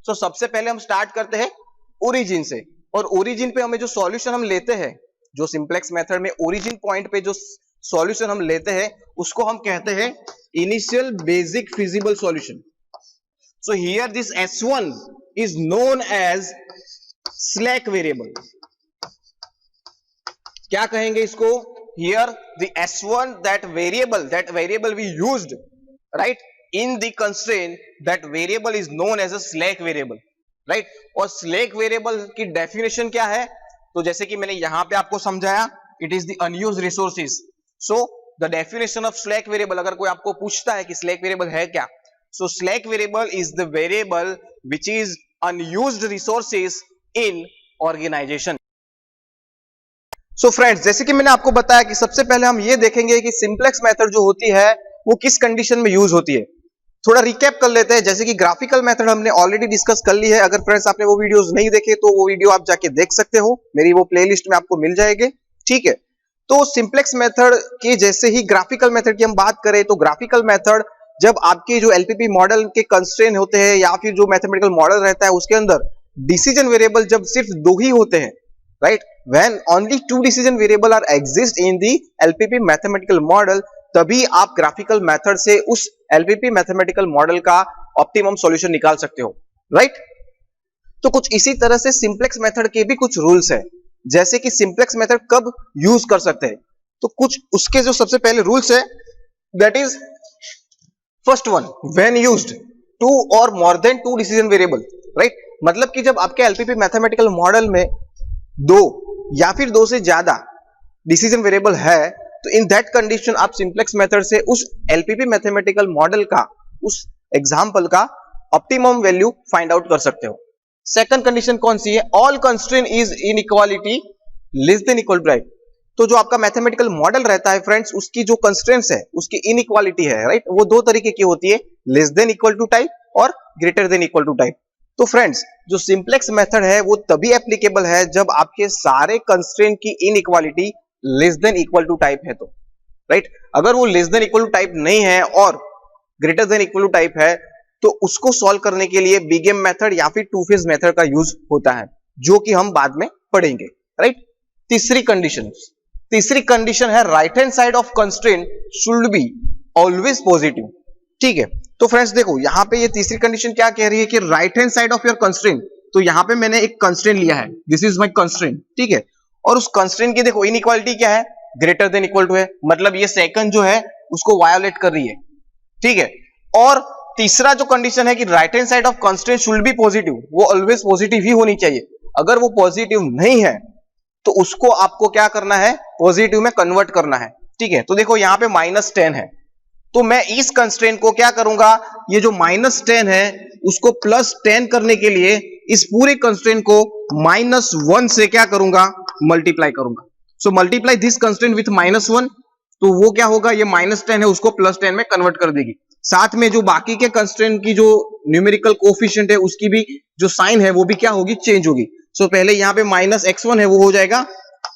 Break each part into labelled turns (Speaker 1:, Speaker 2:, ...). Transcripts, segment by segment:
Speaker 1: तो सबसे पहले हम स्टार्ट करते हैं ओरिजिन से, और ओरिजिन पे हमें जो सॉल्यूशन हम लेते हैं, जो सिंप्लेक्स मेथड में ओरिजिन पॉइंट पे जो सॉल्यूशन हम लेते हैं उसको हम कहते हैं initial basic feasible solution. So here this S1 is known as slack variable. क्या कहेंगे इसको? Here the S1 that variable we used right in the constraint, that variable is known as a slack variable right. और slack variable की definition क्या है? तो जैसे कि मैंने यहां पे आपको समझाया, it is the unused resources. So the definition of slack variable, अगर कोई आपको पूछता है कि स्लैक वेरिएबल है क्या, so slack variable is the variable which is unused resources in organization. So friends, जैसे कि मैंने आपको बताया कि सबसे पहले हम ये देखेंगे कि सिंप्लेक्स मेथड जो होती है वो किस कंडीशन में यूज होती है। थोड़ा रिकैप कर लेते हैं। जैसे कि ग्राफिकल मेथड हमने ऑलरेडी डिस्कस कर ली है। अगर फ्रेंड्स आपने वो वीडियोस नहीं देखे तो वो वीडियो आप जाके देख सकते हो, मेरी वो प्लेलिस्ट में आपको मिल जाएंगे, ठीक है। तो सिंप्लेक्स मेथड के जैसे ही ग्राफिकल मेथड की हम बात करें तो ग्राफिकल मेथड जब आपके जो एलपीपी मॉडल के कंस्ट्रेंट होते हैं या फिर जो मैथमेटिकल मॉडल रहता है उसके अंदर डिसीजन वेरिएबल जब सिर्फ दो ही होते हैं, right, when only two decision variable are exist in the LPP mathematical model, तभी आप ग्राफिकल मेथड से उस एलपीपी मैथमेटिकल मॉडल का ऑप्टिमम सॉल्यूशन निकाल सकते हो, राइट। तो कुछ इसी तरह से सिंप्लेक्स मेथड के भी कुछ रूल्स है, जैसे कि सिंप्लेक्स मेथड कब यूज कर सकते हैं। तो कुछ उसके जो सबसे पहले रूल्स है, that is first one, when used two और more than two decision variable, right. मतलब कि जब आपके एलपीपी मैथमेटिकल मॉडल में दो या फिर दो से ज्यादा डिसीजन वेरिएबल है, तो इन दैट कंडीशन आप सिंप्लेक्स मेथड से उस एलपीपी मैथमेटिकल मॉडल का, उस एग्जांपल का ऑप्टिमम वैल्यू फाइंड आउट कर सकते हो। सेकंड कंडीशन कौन सी है? All constraint is inequality less than equal to type. तो जो आपका मैथमेटिकल मॉडल रहता है फ्रेंड्स, उसकी जो कंस्ट्रेंट्स है उसकी इनइक्वालिटी है, राइट, वो दो तरीके की होती है, less than equal to type और greater than equal to type. तो फ्रेंड्स, जो सिंप्लेक्स मेथड है वो तभी एप्लीकेबल है जब आपके सारे कंस्ट्रेंट की inequality less than equal to type है, तो राइट। अगर वो less than equal to type नहीं है और greater than equal to type है, तो उसको सॉल्व करने के लिए बिग एम मेथड या फिर टू फेज मेथड का यूज होता है, जो कि हम बाद में पढ़ेंगे, राइट। तीसरी कंडीशन है right hand side of constraint should be always positive, ठीक है। तो फ्रेंड्स देखो, यहां पे ये तीसरी कंडीशन क्या कह रही है कि right hand side of your constraint, तो यहां पे मैंने एक कंस्ट्रेंट लिया है, दिस इज माय कंस्ट्रेंट, ठीक है, और उस कंस्ट्रेंट की देखो इनइक्वालिटी क्या है? ग्रेटर देन इक्वल टू है, मतलब ये सेकंड जो है उसको वायोलेट कर रही है, ठीक है। और तीसरा जो कंडीशन है कि right hand side of constraint should be positive, वो ऑलवेज पॉजिटिव ही होनी चाहिए। अगर वो पॉजिटिव नहीं है तो उसको आपको क्या करना है? पॉजिटिव में कन्वर्ट करना है, ठीक है। तो देखो यहां पे -10 है, तो मैं इस कंस्ट्रेंट को क्या करूंगा, ये जो -10 है उसको +10 करने के लिए इस पूरे कंस्ट्रेंट को -1 से क्या करूंगा? मल्टीप्लाई करूंगा। So multiply this constraint with -1, तो वो क्या होगा? ये -10 है उसको +10 में कन्वर्ट कर देगी। साथ में जो बाकी के कंस्ट्रेंट की जो न्यूमेरिकल कोएफिशिएंट है उसकी भी जो साइन है वो भी क्या होगी? चेंज होगी। सो पहले यहां पे -x1 है वो हो जाएगा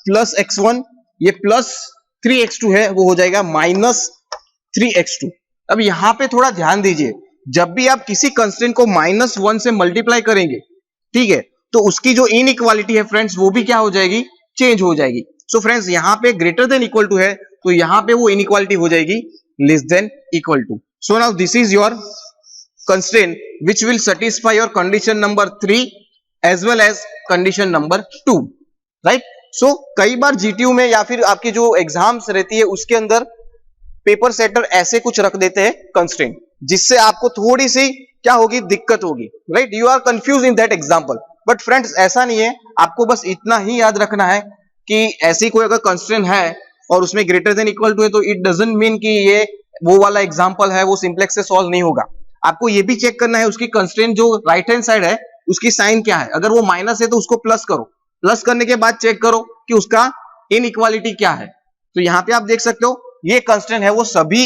Speaker 1: +x1, ये +3x2 है वो हो जाएगा -3x2। अब यहां पे थोड़ा ध्यान दीजिए, जब भी आप किसी कंस्ट्रेंट को -1 से मल्टीप्लाई करेंगे, ठीक है, तो उसकी जो इनइक्वालिटी है फ्रेंड्स वो भी क्या हो जाएगी? चेंज हो जाएगी। सो फ्रेंड्स यहां पे ग्रेटर देन इक्वल टू है, तो यहां पे वो इनइक्वालिटी हो जाएगी less than equal to. So now this is your constraint which will satisfy your condition number 3 as well as condition number 2, right. So कई बार जीटीयू में या फिर आपकी जो एग्जाम्स रहती है उसके अंदर पेपर सेटर ऐसे कुछ रख देते हैं कंस्ट्रेंट, जिससे आपको थोड़ी सी क्या होगी? दिक्कत होगी, right. You are confuse in that example, but friends ऐसा नहीं है, आपको बस इतना ही याद रखना है कि ऐसी कोई अगर कंस्ट्रेंट है और उसमें ग्रेटर देन इक्वल टू है, तो इट डजंट मीन कि ये वो वाला एग्जांपल है वो सिंप्लेक्स से सॉल्व नहीं होगा। आपको ये भी चेक करना है उसकी कंस्ट्रेंट जो राइट हैंड साइड है उसकी साइन क्या है। अगर वो माइनस है तो उसको प्लस करो, प्लस करने के बाद चेक करो कि उसका इनइक्वालिटी क्या है। तो यहां पे आप देख सकते हो ये कंस्ट्रेंट है वो सभी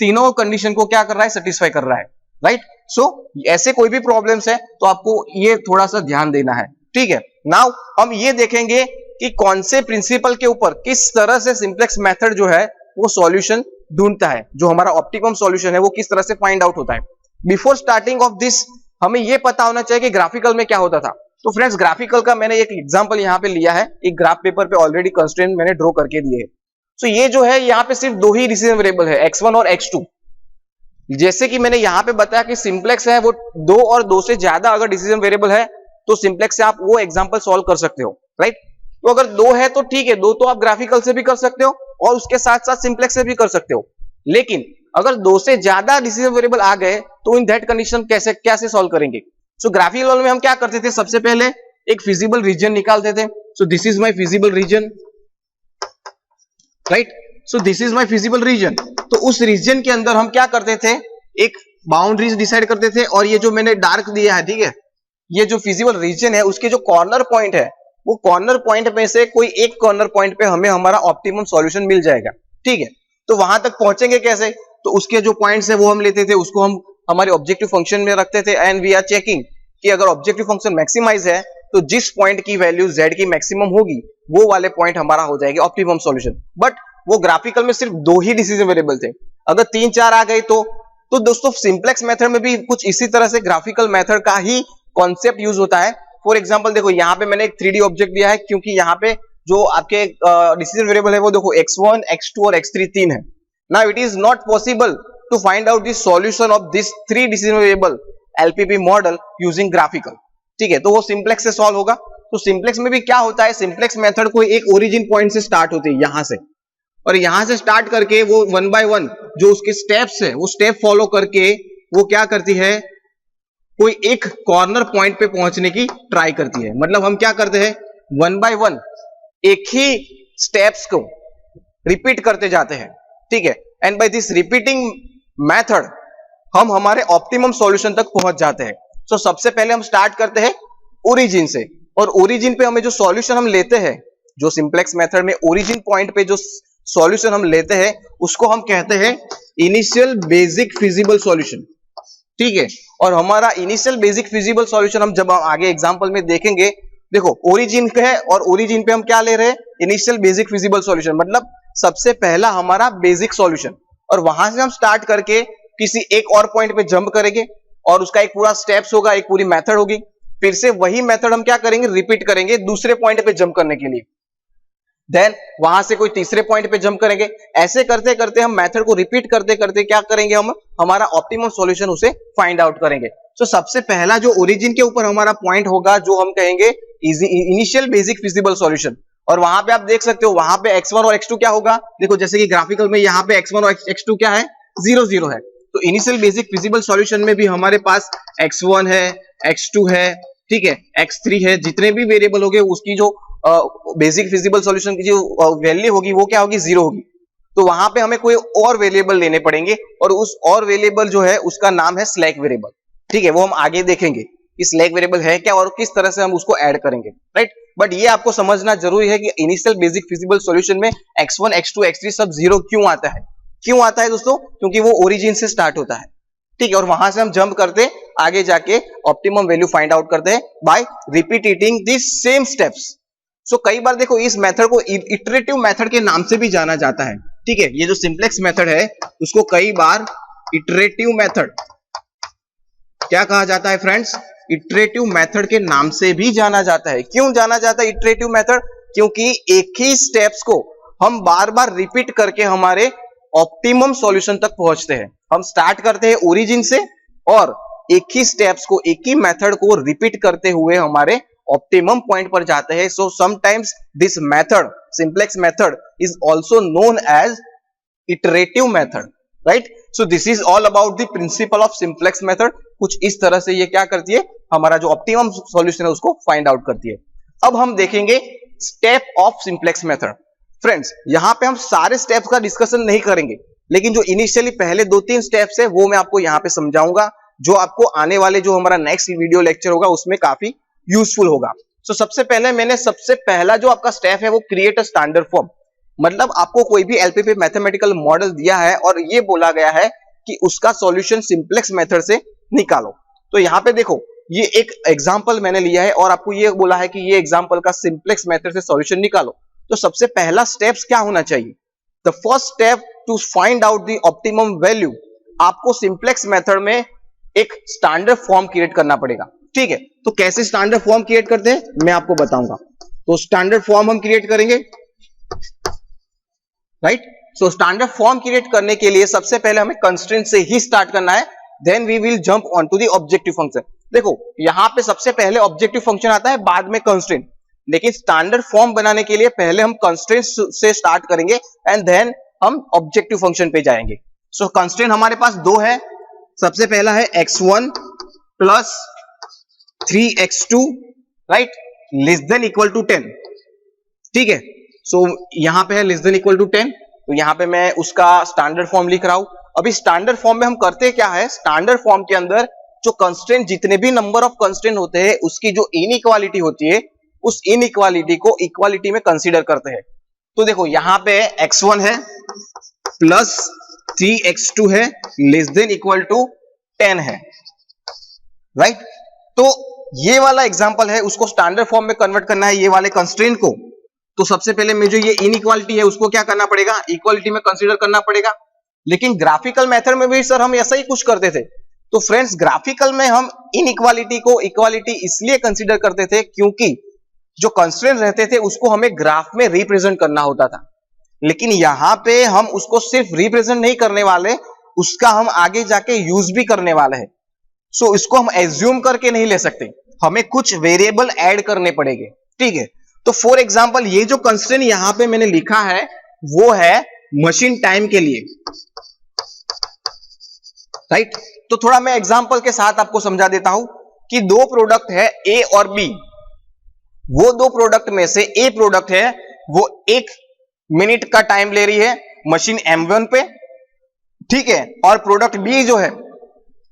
Speaker 1: तीनों कंडीशन को क्या कर रहा है? सेटिस्फाई कर रहा है, राइट। सो ऐसे कोई भी प्रॉब्लम्स है तो आपको ये थोड़ा सा ध्यान देना है, ठीक है। नाउ हम ये देखेंगे कि कौन से प्रिंसिपल के ऊपर किस तरह से सिंप्लेक्स मेथड जो है वो सॉल्यूशन ढूंढता है, जो हमारा ऑप्टिमम सॉल्यूशन है वो किस तरह से फाइंड आउट होता है। बिफोर स्टार्टिंग ऑफ दिस हमें ये पता होना चाहिए कि ग्राफिकल में क्या होता था। तो फ्रेंड्स ग्राफिकल का मैंने एक एग्जांपल यहाँ पे लिया है, एक ग्राफ पेपर पे ऑलरेडी कंस्ट्रेंट मैंने ड्रॉ करके दिए है। तो ये जो है यहाँ पे सिर्फ दो ही डिसीजन वेरिएबल है, x1 और x2। जैसे कि मैंने यहाँ पे बताया कि सिंप्लेक्स है वो दो और दो से ज्यादा अगर डिसीजन वेरिएबल है तो सिंप्लेक्स से आप वो एग्जांपल सॉल्व कर सकते हो, राइट। तो अगर दो है तो ठीक है, दो तो आप ग्राफिकल से भी कर सकते हो और उसके साथ साथ सिंप्लेक्स से भी कर सकते हो। लेकिन अगर दो से ज्यादा डिसीजन वेरिएबल आ गए तो इन दैट कंडीशन कैसे सॉल्व करेंगे। सो ग्राफिकल में हम क्या करते थे, सबसे पहले एक फिजिबल रीजन निकालते थे। सो this is my feasible region, right. So this is my feasible region. तो उस रीजन के अंदर हम क्या करते थे, एक बाउंड्रीज डिसाइड करते थे और ये जो मैंने डार्क दिया है, ठीक है, ये जो फिजिबल रीजन है उसके जो कॉर्नर पॉइंट है वो कॉर्नर पॉइंट में से कोई एक कॉर्नर पॉइंट पे हमें हमारा ऑप्टिमम सॉल्यूशन मिल जाएगा, ठीक है। तो वहां तक पहुंचेंगे कैसे, तो उसके जो पॉइंट्स है वो हम लेते थे, उसको हम हमारे ऑब्जेक्टिव फंक्शन में रखते थे एंड वी आर चेकिंग कि अगर ऑब्जेक्टिव फंक्शन मैक्सिमाइज है तो जिस पॉइंट की वैल्यू z की मैक्सिमम होगी वो वाले पॉइंट हमारा हो जाएगी ऑप्टिमम सॉल्यूशन। बट वो ग्राफिकल में सिर्फ दो ही डिसीजन वेरिएबल थे, अगर तीन चार आ गए तो दोस्तों सिंप्लेक्स मेथड में भी कुछ इसी तरह से ग्राफिकल मेथड का ही कॉन्सेप्ट यूज होता है। फॉर एग्जांपल देखो यहाँ पे मैंने एक 3D ऑब्जेक्ट दिया है, क्योंकि यहाँ पे जो आपके डिसीजन वेरिएबल है वो देखो x1, x2 और x3 तीन है। Now it is not possible to find out the solution of this three decision variable LPP model using graphical, ठीक है। तो वो सिंप्लेक्स से सॉल्व होगा। तो सिंप्लेक्स में भी क्या होता है, सिंप्लेक्स मेथड कोई एक ओरिजिन पॉइंट से स्टार्ट होती है यहां से, और यहां से स्टार्ट करके वो वन बाय वन जो उसके स्टेप्स है वो स्टेप फॉलो करके वो क्या करती है, कोई एक कॉर्नर पॉइंट पे पहुंचने की ट्राई करती है। मतलब हम क्या करते हैं, वन बाय वन एक ही स्टेप्स को रिपीट करते जाते हैं, ठीक है। And by this repeating method हम हमारे ऑप्टिमम सॉल्यूशन तक पहुंच जाते हैं। सो सबसे पहले हम स्टार्ट करते हैं ओरिजिन से, और ओरिजिन पे हमें जो सॉल्यूशन हम लेते हैं, जो सिंप्लेक्स मेथड में ओरिजिन पॉइंट पे जो सॉल्यूशन हम लेते हैं उसको हम कहते हैं इनिशियल बेसिक फिजिबल सॉल्यूशन, ठीक है। और हमारा इनिशियल बेसिक फिजिबल सॉल्यूशन हम जब आगे एग्जांपल में देखेंगे, देखो ओरिजिन पे है और ओरिजिन पे हम क्या ले रहे हैं, इनिशियल बेसिक फिजिबल सॉल्यूशन, मतलब सबसे पहला हमारा बेसिक सॉल्यूशन। और वहां से हम स्टार्ट करके किसी एक और पॉइंट पे जंप करेंगे और उसका एक पूरा स्टेप्स होगा, एक पूरी मेथड होगी। फिर से वही मेथड हम क्या करेंगे, रिपीट करेंगे दूसरे पॉइंट पे जंप करने के लिए। देन वहां से कोई तीसरे पॉइंट पे जंप करेंगे। ऐसे करते करते हम मेथड को रिपीट करते करते क्या करेंगे, हम हमारा ऑप्टिमम सॉल्यूशन उसे फाइंड आउट करेंगे। तो सबसे पहला जो ओरिजिन के ऊपर हमारा पॉइंट होगा जो हम कहेंगे इनिशियल बेसिक फिजिबल सॉल्यूशन। और वहां पे आप देख सकते हो वहां पे x1 और x2 क्या होगा, देखो जैसे कि ग्राफिकल में यहाँ पे x1 और x2 क्या है, 0 0 है। तो इनिशियल बेसिक फिजिबल सॉल्यूशन में भी हमारे पास x1 है, x2 है, ठीक है, x3 है, जितने भी वेरिएबल होंगे उसकी जो बेसिक फिजिबल सॉल्यूशन की जो वैल्यू होगी वो क्या होगी, 0 होगी। तो वहां पे हमें कोई और वेरिएबल लेने पड़ेंगे और उस और वेरिएबल जो है उसका नाम है स्लैक वेरिएबल, ठीक है। वो हम आगे देखेंगे कि स्लैक वेरिएबल है क्या और किस तरह से हम उसको ऐड करेंगे, राइट। बट ये आपको समझना जरूरी है कि इनिशियल बेसिक फिजिबल सॉल्यूशन में x1, x2, x3 सब 0 क्यों आता है। क्यों आता है दोस्तों, क्योंकि वो ओरिजिन से स्टार्ट होता है, ठीक है। और वहां से हम जंप करते आगे जाके ऑप्टिमम वैल्यू फाइंड आउट करते हैं by repeating this same steps. So कई बार देखो इस मेथड को इटरेटिव मेथड के नाम से भी जाना जाता है, ठीक है। ये जो सिंप्लेक्स मेथड है उसको कई बार इटरेटिव मेथड क्या कहा जाता है फ्रेंड्स, इटरेटिव मेथड के नाम से भी जाना जाता है। क्यों जाना जाता है इटरेटिव मेथड, क्योंकि एक ही स्टेप्स को हम बार बार रिपीट करके हमारे ऑप्टिमम सॉल्यूशन तक पहुंचते हैं। हम स्टार्ट करते हैं ओरिजिन से और एक ही स्टेप्स को, एक ही मेथड को रिपीट करते हुए हमारे ऑप्टिमम पॉइंट पर जाते हैं। So sometimes this method, simplex method, is also known as iterative method, right. So this is all about the principle of simplex method. कुछ इस तरह से ये क्या करती है, हमारा जो ऑप्टिमम सॉल्यूशन है उसको फाइंड आउट करती है। अब हम देखेंगे step of simplex method. Friends यहां पे हम सारे स्टेप्स का डिस्कशन नहीं करेंगे, लेकिन जो इनिशियली पहले 2-3 स्टेप्स है वो मैं आपको यहां पे समझाऊंगा, जो आपको आने वाले जो हमारा नेक्स्ट वीडियो लेक्चर होगा उसमें काफी यूजफुल होगा। सो सबसे पहला जो आपका स्टेप है वो क्रिएट अ स्टैंडर्ड फॉर्म। मतलब आपको कोई भी एलपीपी मैथमेटिकल मॉडल दिया है और ये बोला गया है कि उसका सॉल्यूशन सिंप्लेक्स मेथड से निकालो। तो यहाँ पे देखो ये एक एग्जांपल मैंने लिया है और आपको ये बोला है कि ये एग्जांपल का सिंप्लेक्स मेथड से सॉल्यूशन निकालो। तो सबसे पहला स्टेप्स क्या होना चाहिए, the first step to find out the optimum value. आपको सिंप्लेक्स मेथड में एक स्टैंडर्ड फॉर्म क्रिएट करना पड़ेगा, ठीक है। तो कैसे स्टैंडर्ड फॉर्म क्रिएट करते हैं मैं आपको बताऊंगा। तो स्टैंडर्ड फॉर्म हम क्रिएट करेंगे, right. So standard form create करने के लिए सबसे पहले हमें कंस्ट्रेंट से ही स्टार्ट करना है, then we will jump on to the objective function. देखो यहां पे सबसे पहले ऑब्जेक्टिव फंक्शन आता है, बाद में कंस्ट्रेंट, लेकिन स्टैंडर्ड फॉर्म बनाने के लिए पहले हम कंस्ट्रेंट से स्टार्ट करेंगे एंड देन हम ऑब्जेक्टिव फंक्शन पे जाएंगे। सो कंस्ट्रेंट हमारे पास दो है, सबसे पहला है x1 plus 3x2, right, less than equal to 10, ठीक है। सो यहां पे है लेस देन इक्वल टू 10, तो यहां पे मैं उसका स्टैंडर्ड फॉर्म लिख रहा हूं। अभी स्टैंडर्ड फॉर्म में हम करते क्या है, स्टैंडर्ड फॉर्म के अंदर जो कंस्ट्रेंट, जितने भी नंबर ऑफ कंस्ट्रेंट होते हैं उसकी जो इनइक्वालिटी होती है, उस इनइक्वालिटी को इक्वालिटी में कंसीडर करते हैं। तो देखो यहां पे x1 है प्लस 3x2 है, लेस देन इक्वल टू 10 है, राइट। तो ये वाला एग्जांपल है, उसको स्टैंडर्ड फॉर्म में कन्वर्ट करना है ये वाले कंस्ट्रेंट को। तो सबसे पहले में जो ये इनइक्वालिटी है उसको क्या करना पड़ेगा, इक्वालिटी में कंसीडर करना पड़ेगा। लेकिन ग्राफिकल मेथड में भी सर हम ऐसा ही कुछ करते थे। तो फ्रेंड्स ग्राफिकल में हम इनइक्वालिटी को इक्वालिटी इसलिए कंसीडर करते थे क्योंकि जो कंस्ट्रेंट रहते थे उसको हमें ग्राफ में रिप्रेजेंट करना होता था। लेकिन यहां पे हम उसको सिर्फ रिप्रेजेंट नहीं करने वाले, उसका हम आगे जाके यूज भी करने वाले हैं। सो इसको हम एज्यूम करके नहीं ले सकते, हमें कुछ वेरिएबल ऐड करने पड़ेंगे, ठीक है। तो फॉर एग्जांपल ये जो कंस्ट्रेंट यहां पे मैंने लिखा है वो है मशीन टाइम के लिए, राइट। तो थोड़ा मैं एग्जांपल के साथ आपको समझा देता हूं कि दो प्रोडक्ट है ए और बी। वो दो प्रोडक्ट में से ए प्रोडक्ट है वो 1 मिनट का टाइम ले रही है मशीन M1 पे, ठीक है, और प्रोडक्ट बी जो है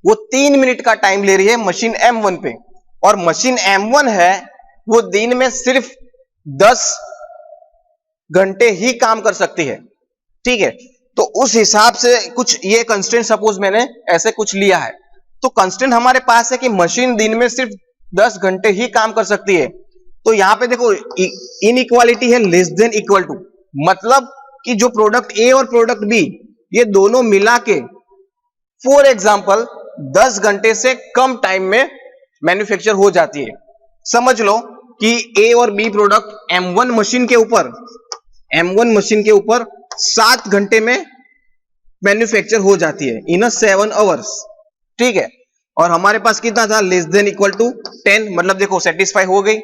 Speaker 1: वो 3 मिनट का टाइम ले रही है मशीन M1 पे, और मशीन M1 है वो दिन में सिर्फ 10 घंटे ही काम कर सकती है, ठीक है। तो उस हिसाब से कुछ ये कंस्ट्रेंट सपोज मैंने ऐसे कुछ लिया है। तो कंस्ट्रेंट हमारे पास है कि मशीन दिन में सिर्फ 10 घंटे ही काम कर सकती है। तो यहां पे देखो इनइक्वालिटी है लेस देन इक्वल टू, मतलब कि जो प्रोडक्ट ए और प्रोडक्ट बी ये दोनों मिला के फॉर एग्जांपल 10 घंटे से कम टाइम में मैन्युफैक्चर हो जाती है। समझ लो कि ए और बी प्रोडक्ट M1 मशीन के ऊपर 7 घंटे में मैन्युफैक्चर हो जाती है इन 7 आवर्स, ठीक है। और हमारे पास कितना था, लेस देन इक्वल टू 10, मतलब देखो सेटिस्फाई हो गई।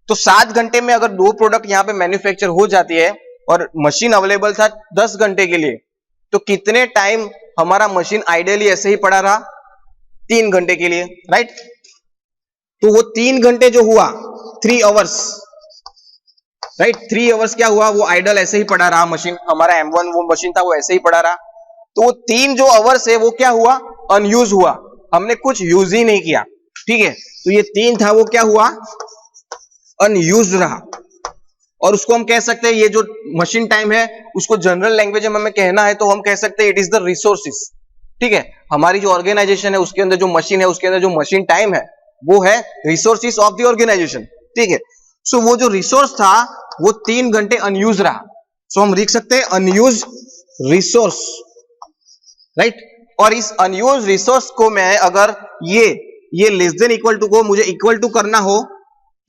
Speaker 1: तो 7 घंटे में अगर दो प्रोडक्ट यहां पे मैन्युफैक्चर हो जाती है और मशीन अवेलेबल था 10 घंटे के लिए, तो कितने टाइम हमारा मशीन आइडियली ऐसे ही पड़ा रहा, 3 घंटे के लिए, राइट। तो वो 3 घंटे जो हुआ 3 आवर्स, राइट, 3 आवर्स क्या हुआ, वो आइडल ऐसे ही पड़ा रहा मशीन, हमारा M1 वो मशीन था वो ऐसे ही पड़ा रहा। तो वो 3 जो आवर्स है वो क्या हुआ, अनयूज हुआ, हमने कुछ यूज ही नहीं किया, ठीक है। तो ये 3 था वो क्या हुआ, अनयूज रहा। और उसको हम कह सकते हैं ये जो मशीन टाइम है उसको जनरल लैंग्वेज में हमें कहना है तो हम कह सकते हैं इट इज द रिसोर्सेस, ठीक है। हमारी जो ऑर्गेनाइजेशन है उसके अंदर जो मशीन है उसके अंदर जो मशीन टाइम है वो है रिसोर्सेस ऑफ द ऑर्गेनाइजेशन, ठीक है। सो वो जो रिसोर्स था वो 3 घंटे अनयूज रहा, सो हम लिख सकते हैं अनयूज रिसोर्स, राइट। और इस अनयूज रिसोर्स को मैं अगर ये लेस देन इक्वल टू को मुझे इक्वल टू करना हो,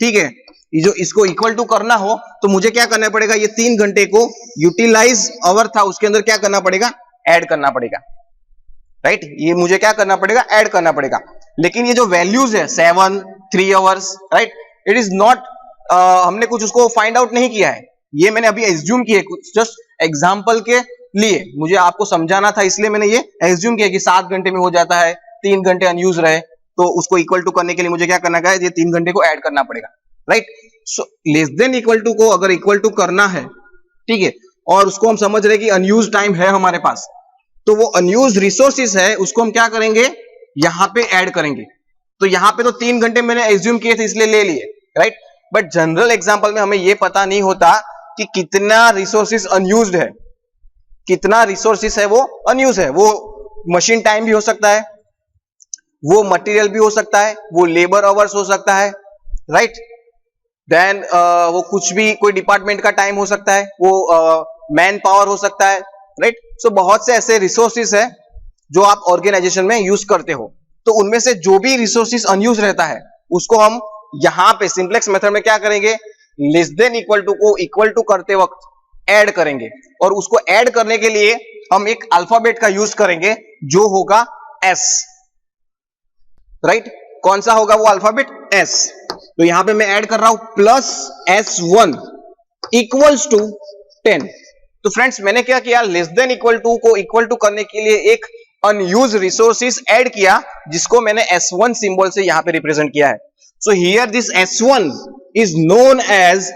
Speaker 1: ठीक है, ये जो इसको इक्वल टू करना हो तो मुझे क्या करना पड़ेगा, ये 3 घंटे को यूटिलाइज आवर था उसके अंदर क्या करना पड़ेगा, ऐड करना पड़ेगा, राइट। ये मुझे क्या करना पड़ेगा, ऐड करना पड़ेगा। लेकिन ये जो वैल्यूज है 7, 3 hours, right, it is not, हमने कुछ उसको फाइंड आउट नहीं किया है, ये मैंने अभी एज्यूम किया, कुछ जस्ट एग्जांपल के लिए मुझे आपको समझाना था, इसलिए मैंने ये एज्यूम किया कि 7 घंटे में हो जाता है, 3 घंटे अनयूज रहे, तो उसको इक्वल टू करने के लिए मुझे क्या करना है, ये 3 घंटे को ऐड करना पड़ेगा, right. So less than equal to को अगर इक्वल टू करना है, ठीक है, और उसको हम समझ रहे कि अनयूज टाइम है हमारे पास, तो वो अनयूज रिसोर्सेज है उसको हम क्या करेंगे, यहां पे ऐड करेंगे। तो यहां पे तो 3 घंटे मैंने एज्यूम किए थे इसलिए ले लिए, राइट। बट जनरल एग्जांपल में हमें ये पता नहीं होता कि कितना रिसोर्सेज अनयूज्ड है, कितना रिसोर्सेज है वो अनयूज है। वो मशीन टाइम भी हो सकता है, वो मटेरियल भी हो सकता है, वो लेबर आवर्स हो सकता है, राइट। देन वो कुछ भी कोई डिपार्टमेंट का टाइम हो सकता है, वो मैन पावर हो सकता है, राइट। सो बहुत से ऐसे रिसोर्सेज है जो आप ऑर्गेनाइजेशन में यूज करते हो। तो उनमें से जो भी रिसोर्सेज अनयूज रहता है उसको हम यहां पे सिंप्लेक्स मेथड में क्या करेंगे, लेस देन इक्वल टू को इक्वल टू करते वक्त ऐड करेंगे, और उसको ऐड करने के लिए हम एक अल्फाबेट का यूज करेंगे जो होगा एस, राइट। कौन सा होगा वो अल्फाबेट, एस। तो यहां पे मैं ऐड कर रहा हूं प्लस S1 इक्वल्स टू 10। तो फ्रेंड्स मैंने क्या किया, लेस देन इक्वल टू को इक्वल टू करने के लिए एक अनयूज रिसोर्सेज ऐड किया जिसको मैंने S1 सिंबल से यहां पे रिप्रेजेंट किया है। So here this S1 is known as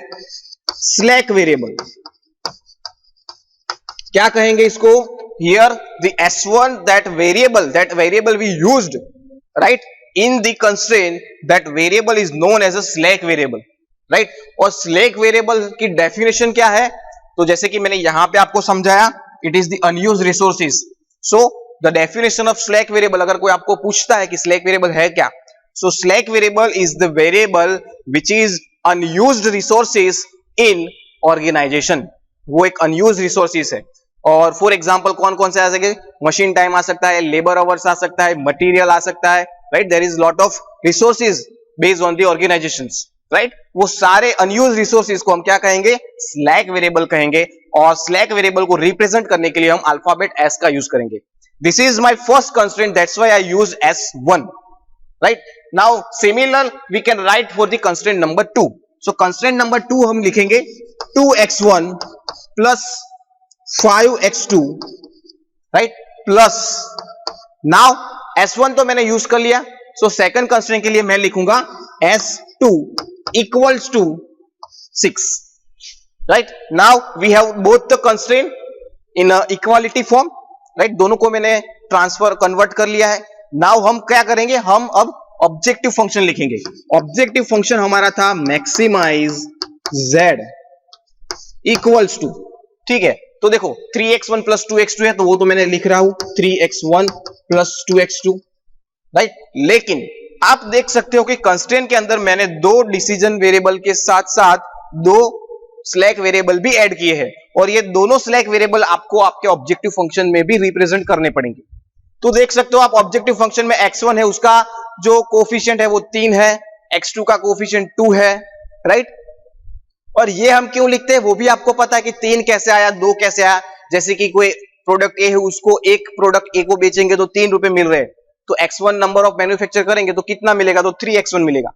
Speaker 1: slack variable. क्या कहेंगे इसको, here the S1 that variable we used right in the constraint, that variable is known as a slack variable, right? और slack variable की definition क्या है, तो जैसे कि मैंने यहां पे आपको समझाया, it is the unused resources. So the definition of slack variable, अगर कोई आपको पूछता है कि slack variable है क्या, so slack variable is the variable which is unused resources in organization. वो एक unused resources है। और फॉर एग्जाम्पल कौन कौन से आ सके, मशीन टाइम आ सकता है, लेबर आवर्स आ सकता है, मटेरियल आ सकता है, right. There is lot of resources based on the organisations, right. वो सारे अनयूज्ड रिसोर्सेज को हम क्या कहेंगे, स्लैक वेरिएबल कहेंगे, और स्लैक वेरिएबल को रिप्रेजेंट करने के लिए हम अल्फाबेट एस का यूज करेंगे। This is my first constraint, that's why I use S1, right. Now similar we can write for the constraint number 2। So constraint number 2 हम लिखेंगे 2x1 plus 5x2, right, plus, now S1 तो मैंने use कर लिया, so second constraint के लिए मैं लिखूंगा S2 equals to 6, right. Now we have both the constraint in equality form, right. दोनों को मैंने ट्रांसफर कन्वर्ट कर लिया है। नाउ हम क्या करेंगे, हम अब ऑब्जेक्टिव फंक्शन लिखेंगे। ऑब्जेक्टिव फंक्शन हमारा था मैक्सिमाइज Z इक्वल्स टू, ठीक है। तो देखो 3x1 प्लस 2x2 है, तो वो तो मैंने लिख रहा हूं 3x1 प्लस 2x2, राइट। लेकिन आप देख सकते हो कि कंस्ट्रेंट के अंदर मैंने दो डिसीजन वेरिएबल के साथ साथ दो स्लैक वेरिएबल भी ऐड किए हैं, और ये दोनों स्लैक वेरिएबल आपको आपके ऑब्जेक्टिव फंक्शन में भी रिप्रेजेंट करने पड़ेंगे। तो देख सकते हो आप ऑब्जेक्टिव फंक्शन में x1 है, उसका जो कोफिशिएंट है वो 3 है, x2 का कोफिशिएंट 2 है, राइट। और ये हम क्यों लिखते हैं वो भी आपको पता है कि 3 कैसे आया, 2 कैसे आया। जैसे कि कोई प्रोडक्ट ए है, उसको एक प्रोडक्ट ए को बेचेंगे तो 3 रुपए मिल रहे हैं, तो x1 नंबर ऑफ मैन्युफैक्चर करेंगे तो कितना मिलेगा, तो 3x1 मिलेगा।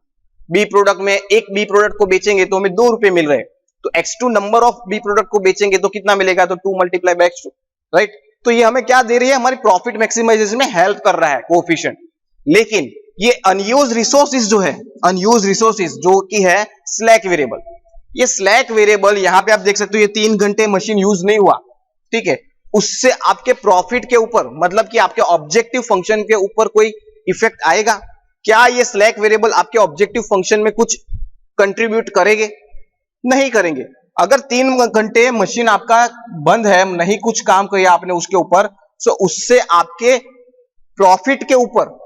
Speaker 1: बी प्रोडक्ट में एक बी प्रोडक्ट को बेचेंगे तो हमें 2 रुपए मिल रहे हैं, तो x2 number of B product को बेचेंगे तो कितना मिलेगा, तो 2 मल्टीप्लाई बाय x2, राइट। तो ये हमें क्या दे रही है, हमारी प्रॉफिट मैक्सिमाइजेशन में हेल्प कर रहा है कोएफिशिएंट। लेकिन ये अनयूज्ड रिसोर्सेज जो है, अनयूज्ड रिसोर्सेज जो कि है स्लैक वेरिएबल, ये स्लैक वेरिएबल यहां पे आप देख सकते हो ये 3 घंटे मशीन यूज नहीं हुआ, ठीक है, उससे आपके प्रॉफिट के ऊपर, मतलब कि आपके ऑब्जेक्टिव फंक्शन के ऊपर कोई इफेक्ट आएगा क्या? ये स्लैक वेरिएबल आपके ऑब्जेक्टिव फंक्शन में कुछ कंट्रीब्यूट करेंगे? नहीं करेंगे। अगर 3 घंटे मशीन आपका बंद है, नहीं कुछ काम किया आपने उसके ऊपर, तो उससे आपके प्रॉफिट के ऊपर,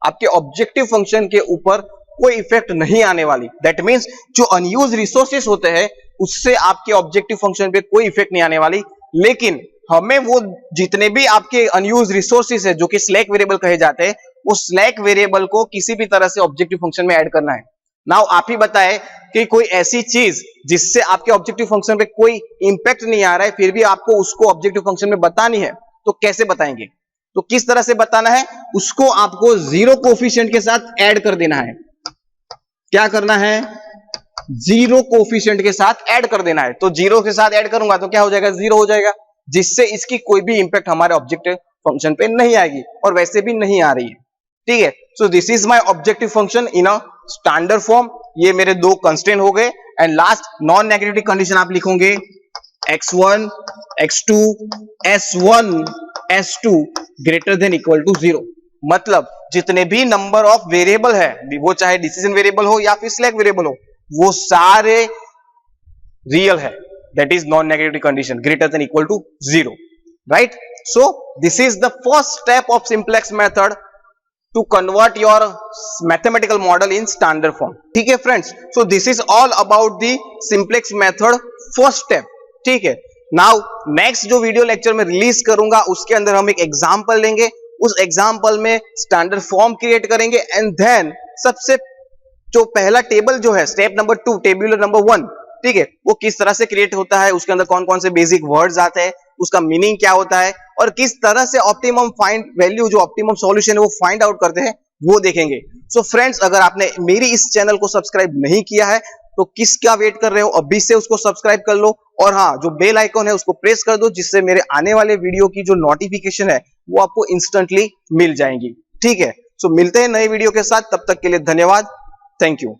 Speaker 1: आपके ऑब्जेक्टिव फंक्शन के ऊपर कोई इफेक्ट नहीं आने वाली। दैट मींस जो अनयूज रिसोर्सेस होते हैं उससे आपके ऑब्जेक्टिव फंक्शन पे कोई इफेक्ट नहीं आने वाली। लेकिन हमें वो जितने भी आपके अनयूज रिसोर्सेस है जो कि स्लैक वेरिएबल कहे जाते हैं, वो स्लैक वेरिएबल को किसी भी तरह से ऑब्जेक्टिव फंक्शन में ऐड करना है। नाउ आप ही बताएं कि कोई ऐसी चीज जिससे आपके ऑब्जेक्टिव फंक्शन पे कोई इंपैक्ट नहीं आ रहा है, फिर भी आपको उसको ऑब्जेक्टिव फंक्शन में बतानी है, तो कैसे बताएंगे? तो किस तरह से बताना है? उसको आपको जीरो कोफिशिएंट के साथ ऐड कर देना है। क्या करना है? जीरो कोफिशिएंट के साथ ऐड कर देना है। तो जीरो के साथ ऐड करूंगा तो क्या हो जाएगा? जीरो हो जाएगा, जिससे इसकी कोई भी इंपैक्ट हमारे ऑब्जेक्टिव फंक्शन पे नहीं आएगी, और वैसे भी नहीं आ रही है। ठीक है, सो this is my objective function in a standard form. ये मेरे 2 कंस्ट्रेंट हो गए। And last non negativity condition आप लिखोगे x1 x2 s1 s2 greater than equal to 0। मतलब जितने भी नंबर ऑफ वेरिएबल है, वो चाहे डिसीजन वेरिएबल हो या फिर स्लैक वेरिएबल हो, वो सारे रियल है। That is non negative condition, greater than equal to 0, right? So this is the first step of simplex method to convert your mathematical model in standard form. ठीक है friends, so this is all about the simplex method first step. ठीक है, now next जो video lecture में release करूंगा उसके अंदर हम एक एग्जांपल लेंगे उस एग्जाम्पल में स्टैंडर्ड फॉर्म क्रिएट करेंगे एंड देन सबसे जो पहला टेबल जो है स्टेप नंबर 2 टेबुलर नंबर 1, ठीक है, वो किस तरह से क्रिएट होता है, उसके अंदर कौन कौन से बेसिक वर्ड्स आते हैं, उसका मीनिंग क्या होता है और किस तरह से ऑप्टिमम फाइंड वैल्यू जो ऑप्टिमम सॉल्यूशन है वो फाइंड आउट करते हैं वो देखेंगे। सो फ्रेंड्स, अगर आपने मेरी इस चैनल को सब्सक्राइब नहीं किया है तो किसका वेट कर रहे हो, अभी से उसको सब्सक्राइब कर लो और हाँ, जो बेल आइकॉन है उसको प्रेस कर दो जिससे मेरे आने वाले वीडियो की जो नोटिफिकेशन है वो आपको इंस्टेंटली मिल जाएंगी। ठीक है, सो मिलते हैं नए वीडियो के साथ, तब तक के लिए धन्यवाद, थैंक यू।